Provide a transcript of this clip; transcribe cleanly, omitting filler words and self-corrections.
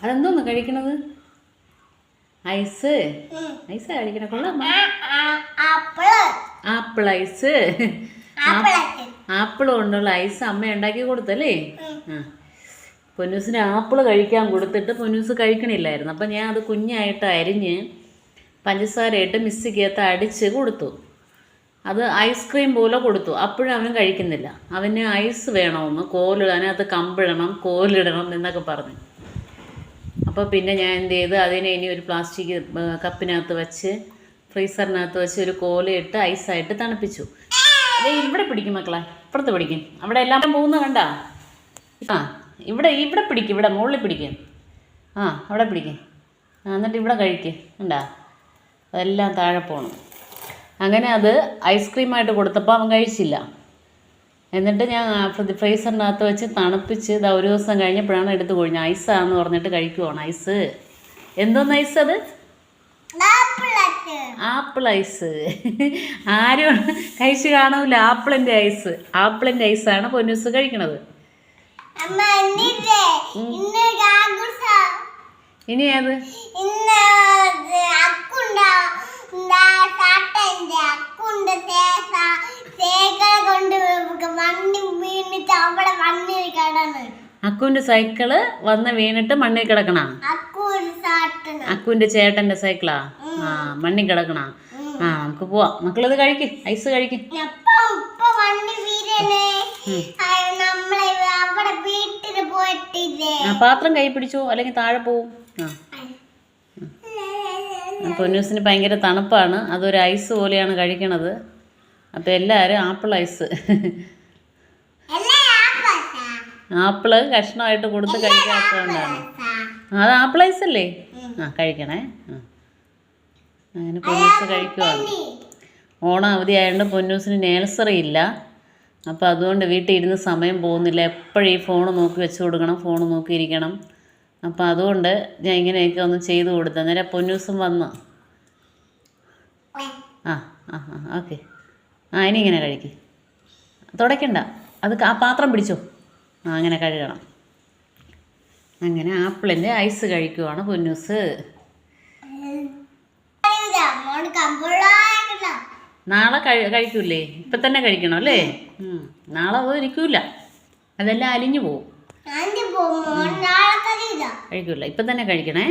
അതെന്തോന്ന് കഴിക്കണത്? ഐസ് ഐസാ കഴിക്കണ? കൊള്ളാം. Apple ice. ആപ്പിൾ കൊണ്ടുള്ള ഐസ് അമ്മ ഉണ്ടാക്കി കൊടുത്തല്ലേ? ആ, പൊന്നൂസിന് ആപ്പിൾ കഴിക്കാൻ കൊടുത്തിട്ട് പൊന്നൂസ് കഴിക്കണില്ലായിരുന്നു. അപ്പം ഞാൻ അത് കുഞ്ഞായിട്ട് അരിഞ്ഞ് പഞ്ചസാരയിട്ട് മിക്സിക്കകത്ത് അടിച്ച് കൊടുത്തു. അത് ഐസ്ക്രീം പോലെ കൊടുത്തു. അപ്പോഴും അവൻ കഴിക്കുന്നില്ല. അവന് ഐസ് വേണമെന്ന്, അതിനകത്ത് കമ്പിടണം, കോലിടണം എന്നൊക്കെ പറഞ്ഞു. അപ്പോൾ പിന്നെ ഞാൻ എന്ത് ചെയ്ത്, അതിനെ ഇനി ഒരു പ്ലാസ്റ്റിക് കപ്പിനകത്ത് വെച്ച് ഫ്രീസറിനകത്ത് വെച്ച് ഒരു കോലയിട്ട് ഐസായിട്ട് തണുപ്പിച്ചു. അതേ ഇവിടെ പിടിക്കും മക്കളെ, ഇപ്പുറത്ത് പിടിക്കും. അവിടെ എല്ലാം പോകുന്ന കണ്ട. ആ ഇവിടെ പിടിക്കും, ഇവിടെ മുകളിൽ പിടിക്കും. ആ അവിടെ പിടിക്കും. എന്നിട്ട് ഇവിടെ കഴിക്കും. കണ്ടാ, അതെല്ലാം താഴെ പോകണം. അങ്ങനെ അത് ഐസ്ക്രീമായിട്ട് കൊടുത്തപ്പോൾ അവൻ കഴിച്ചില്ല. എന്നിട്ട് ഞാൻ ഫ്രീസറിനകത്ത് വെച്ച് തണുപ്പിച്ച് ഒരു ദിവസം കഴിഞ്ഞപ്പോഴാണ് എടുത്ത് കൊഴിഞ്ഞു. ഐസാന്ന് പറഞ്ഞിട്ട് കഴിക്കുവാണ്. ഐസ് എന്തോന്ന് ഐസ്? അത് ആപ്പിൾ ഐസ്. ആരും കഴിച്ച് കാണൂല. ആപ്പിളിൻ്റെ ഐസ്. ആപ്പിളിൻ്റെ ഐസാണ് പൊന്നൂസ് കഴിക്കണത്. ഇനി ഏത്? അക്കുവിന്റെ സൈക്കിള് വന്ന് വീണിട്ട് മണ്ണിൽ കിടക്കണ? അക്കുവിന്റെ ചേട്ടന്റെ സൈക്കിളാ? ആ, മണ്ണിൽ കിടക്കണ. ആ, നമുക്ക് പോവാം. മക്കളിത് കഴിക്കും, ഐസ് കഴിക്കും. ആ, പാത്രം കൈ പിടിച്ചോ, അല്ലെങ്കിൽ താഴെ പോവും. ആ, പൊന്നൂസിന് ഭയങ്കര തണുപ്പാണ്. അതൊരു ഐസ് പോലെയാണ് കഴിക്കണത്. അപ്പം എല്ലാവരും ആപ്പിൾ ഐസ്, ആപ്പിള് കഷ്ണമായിട്ട് കൊടുത്ത് കഴിക്കാത്തതുകൊണ്ടാണ്. അത് ആപ്പിൾ ഐസ് അല്ലേ? ആ, കഴിക്കണേ. ആ, അങ്ങനെ പൊന്നൂസ് കഴിക്കുവാണ്. ഓണം അവധി ആയതുകൊണ്ട് പൊന്നൂസിന് നേഴ്സറി ഇല്ല. അപ്പോൾ അതുകൊണ്ട് വീട്ടിൽ ഇരുന്ന് സമയം പോകുന്നില്ല. എപ്പോഴും ഈ ഫോൺ നോക്കി വെച്ച് കൊടുക്കണം, ഫോൺ നോക്കിയിരിക്കണം. അപ്പോൾ അതുകൊണ്ട് ഞാൻ ഇങ്ങനെയൊക്കെ ഒന്ന് ചെയ്ത് കൊടുത്തു. അന്നേരം പൊന്നൂസും വന്ന്. ആ ആ ആ ഓക്കെ. ആ, ഇനി ഇങ്ങനെ കഴിക്കും. തുടയ്ക്കണ്ട, അത് ആ പാത്രം പിടിച്ചോ. ആ, അങ്ങനെ കഴുകണം. അങ്ങനെ ആപ്പിളിൻ്റെ ഐസ് കഴിക്കുവാണ് പൊന്നൂസ്. നാളെ കഴിക്കൂലേ? ഇപ്പം തന്നെ കഴിക്കണം അല്ലേ? നാളെ അത് ഇരിക്കൂല, അതെല്ലാം അലിഞ്ഞു പോവും. കഴിക്കൂല, ഇപ്പം തന്നെ കഴിക്കണേ.